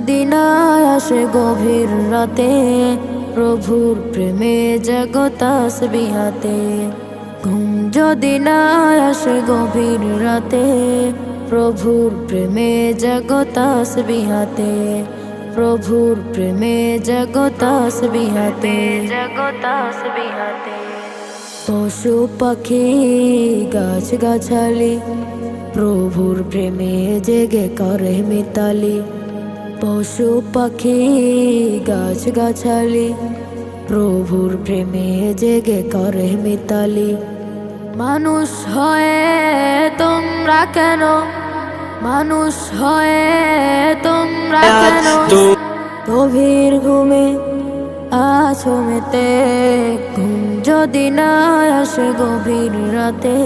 যদি না আসে গভীর রাতে, প্রভুর প্রেমে জাগো তাসবিহাতে। ঘুম যদি না আসে গভীর রাতে, প্রভুর প্রেমে জাগো তাসবিহাতে। প্রভুর প্রেমে জাগো তাসবিহাতে, জাগো তাসবিহাতে। পশু পাখি গাছ গাছালি, প্রভুর প্রেমে জেগে করে মিতালি। পশু পাখি গাছ গাছালি, প্রভুর প্রেমে জেগে করে মিতালি। মানুষ হয়ে তোমরা কেন, মানুষ হয়ে তোমরা কেন গভীর ঘুমে আছো মেতে। ঘুম যদি না আসে গভীর রাতে,